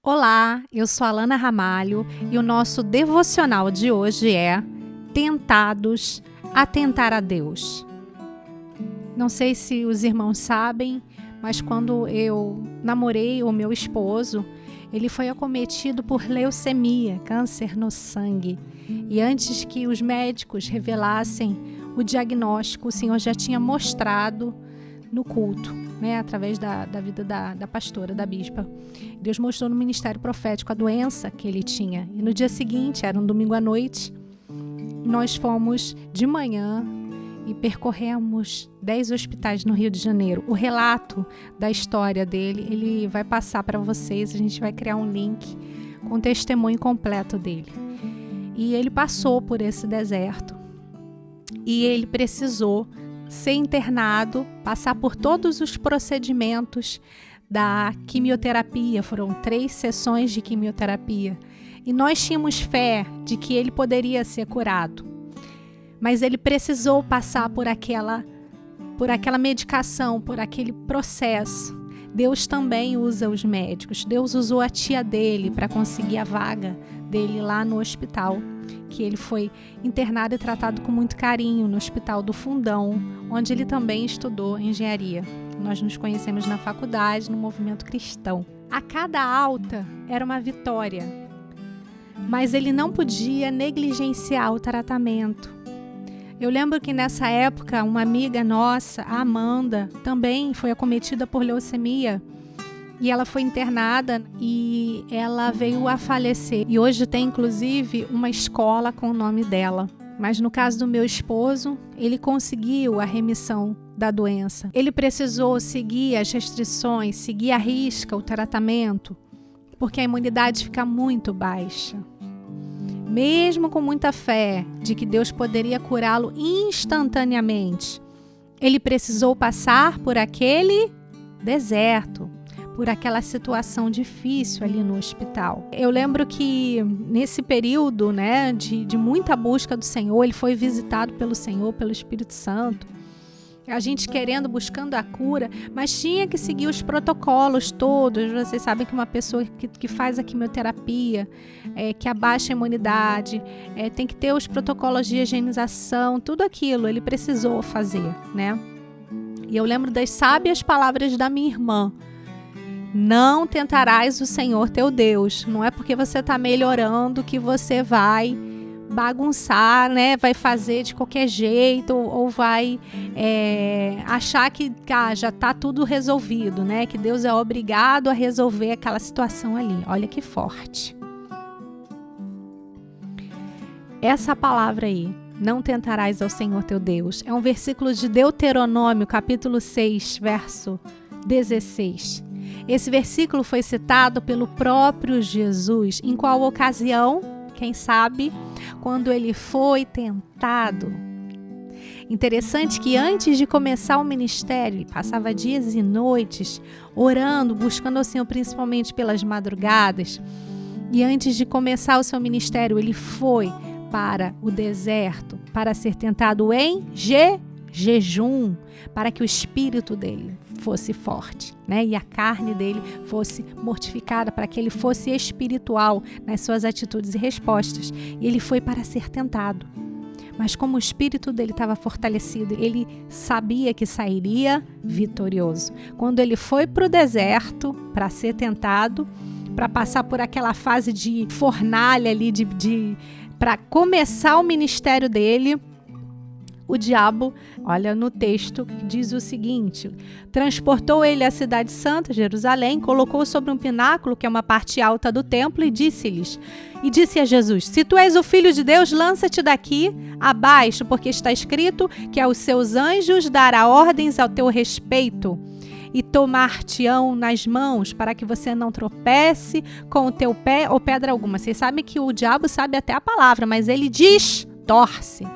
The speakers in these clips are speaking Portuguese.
Olá, eu sou a Alana Ramalho e o nosso devocional de hoje é Tentados a Tentar a Deus. Não sei se os irmãos sabem, mas quando eu namorei o meu esposo, ele foi acometido por leucemia, câncer no sangue. E antes que os médicos revelassem o diagnóstico, o Senhor já tinha mostrado no culto, através da vida da pastora, da bispa. Deus mostrou no ministério profético a doença que ele tinha. E no dia seguinte, era um domingo à noite, nós fomos de manhã e percorremos 10 hospitais no Rio de Janeiro. O relato da história dele, ele vai passar para vocês, a gente vai criar um link com o testemunho completo dele. E ele passou por esse deserto e ele precisou ser internado, passar por todos os procedimentos da quimioterapia. Foram 3 sessões de quimioterapia. E nós tínhamos fé de que ele poderia ser curado. Mas ele precisou passar por aquela medicação, por aquele processo. Deus também usa os médicos. Deus usou a tia dele para conseguir a vaga dele lá no hospital, que ele foi internado e tratado com muito carinho no Hospital do Fundão, onde ele também estudou engenharia. Nós nos conhecemos na faculdade, no movimento cristão. A cada alta era uma vitória, mas ele não podia negligenciar o tratamento. Eu lembro que nessa época, uma amiga nossa, a Amanda, também foi acometida por leucemia. E ela foi internada e ela veio a falecer. E hoje tem, inclusive, uma escola com o nome dela. Mas no caso do meu esposo, ele conseguiu a remissão da doença. Ele precisou seguir as restrições, seguir à risca o tratamento, porque a imunidade fica muito baixa. Mesmo com muita fé de que Deus poderia curá-lo instantaneamente, ele precisou passar por aquele deserto, por aquela situação difícil ali no hospital. Eu lembro que nesse período, de muita busca do Senhor, ele foi visitado pelo Senhor, pelo Espírito Santo. A gente buscando a cura, mas tinha que seguir os protocolos todos. Vocês sabem que uma pessoa que faz a quimioterapia, que abaixa a imunidade, tem que ter os protocolos de higienização, tudo aquilo ele precisou fazer, E eu lembro das sábias palavras da minha irmã: não tentarás o Senhor teu Deus. Não é porque você está melhorando que você vai bagunçar, vai fazer de qualquer jeito ou vai achar que já está tudo resolvido, que Deus é obrigado a resolver aquela situação ali. Olha que forte. Essa palavra aí, não tentarás ao Senhor teu Deus, é um versículo de Deuteronômio, capítulo 6, verso 16. Esse versículo foi citado pelo próprio Jesus. Em qual ocasião? Quem sabe? Quando ele foi tentado. Interessante que antes de começar o ministério, ele passava dias e noites orando, buscando ao Senhor, principalmente pelas madrugadas. E antes de começar o seu ministério, ele foi para o deserto para ser tentado em jejum, para que o espírito dele fosse forte, e a carne dele fosse mortificada, para que ele fosse espiritual nas suas atitudes e respostas. E ele foi para ser tentado. Mas como o espírito dele estava fortalecido, ele sabia que sairia vitorioso. Quando ele foi para o deserto para ser tentado, para passar por aquela fase de fornalha ali, para começar o ministério dele, o diabo, olha no texto, diz o seguinte: transportou ele à cidade santa, Jerusalém, colocou sobre um pináculo, que é uma parte alta do templo, e disse a Jesus: se tu és o Filho de Deus, lança-te daqui abaixo, porque está escrito que aos seus anjos dará ordens ao teu respeito e tomar-te-ão nas mãos, para que você não tropece com o teu pé ou pedra alguma. Vocês sabem que o diabo sabe até a palavra, mas ele distorce,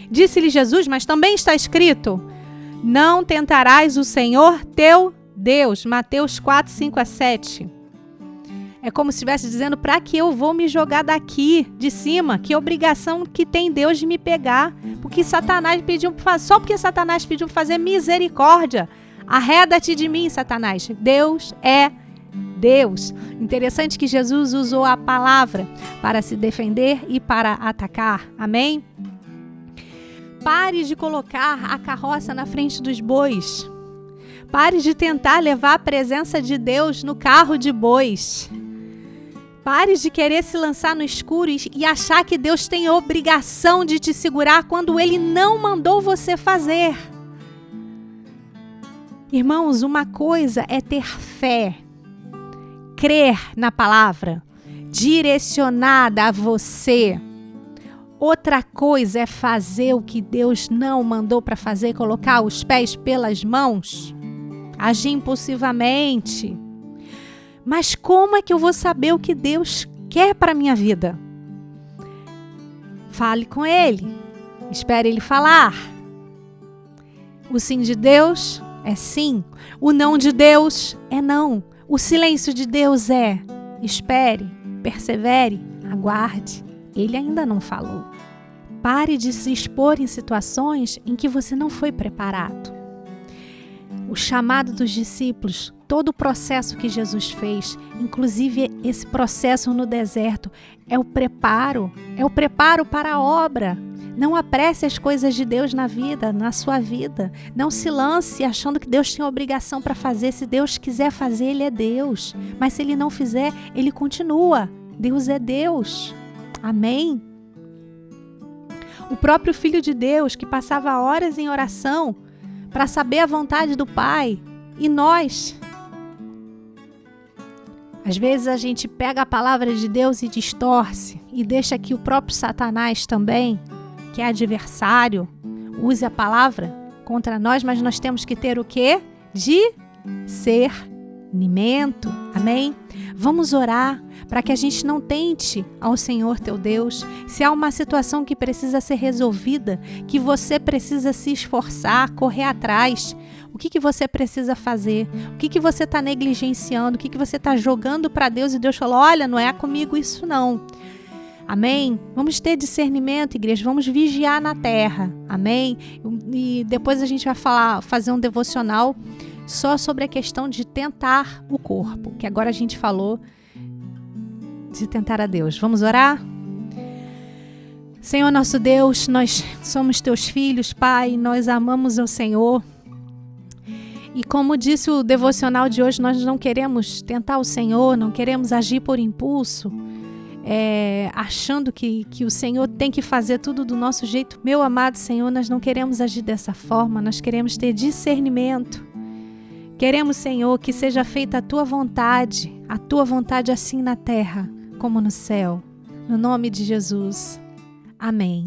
Disse-lhe Jesus: mas também está escrito: não tentarás o Senhor teu Deus. Mateus 4, 5 a 7. É como se estivesse dizendo: para que eu vou me jogar daqui, de cima? Que obrigação que tem Deus de me pegar? Porque Satanás pediu para fazer, só porque Satanás pediu para fazer misericórdia. Arreda-te de mim, Satanás. Deus é Deus. Interessante que Jesus usou a palavra para se defender e para atacar. Amém? Pare de colocar a carroça na frente dos bois. Pare de tentar levar a presença de Deus no carro de bois. Pare de querer se lançar no escuro e achar que Deus tem obrigação de te segurar quando Ele não mandou você fazer. Irmãos, uma coisa é ter fé, crer na palavra, direcionada a você. Outra coisa é fazer o que Deus não mandou para fazer, colocar os pés pelas mãos, agir impulsivamente. Mas como é que eu vou saber o que Deus quer para a minha vida? Fale com Ele, espere Ele falar. O sim de Deus é sim, o não de Deus é não. O silêncio de Deus é espere, persevere, aguarde. Ele ainda não falou. Pare de se expor em situações em que você não foi preparado. O chamado dos discípulos, todo o processo que Jesus fez, inclusive esse processo no deserto, é o preparo para a obra. Não apresse as coisas de Deus na vida, na sua vida. Não se lance achando que Deus tem a obrigação para fazer. Se Deus quiser fazer, Ele é Deus. Mas se Ele não fizer, Ele continua. Deus é Deus. Amém? O próprio Filho de Deus, que passava horas em oração para saber a vontade do Pai. E nós? Às vezes a gente pega a palavra de Deus e distorce. E deixa que o próprio Satanás também, que é adversário, use a palavra contra nós, mas nós temos que ter o quê? Discernimento. Amém? Vamos orar para que a gente não tente ao Senhor teu Deus. Se há uma situação que precisa ser resolvida, que você precisa se esforçar, correr atrás, o que você precisa fazer? O que você está negligenciando? O que você está jogando para Deus e Deus falou, olha, não é comigo isso não. Amém? Vamos ter discernimento, igreja. Vamos vigiar na terra. Amém? E depois a gente vai fazer um devocional só sobre a questão de tentar o corpo, que agora a gente falou de tentar a Deus. Vamos orar? Senhor nosso Deus, nós somos teus filhos, Pai, nós amamos o Senhor. E como disse o devocional de hoje, nós não queremos tentar o Senhor, não queremos agir por impulso, achando que o Senhor tem que fazer tudo do nosso jeito. Meu amado Senhor, nós não queremos agir dessa forma, nós queremos ter discernimento. Queremos, Senhor, que seja feita a Tua vontade assim na terra como no céu. No nome de Jesus. Amém.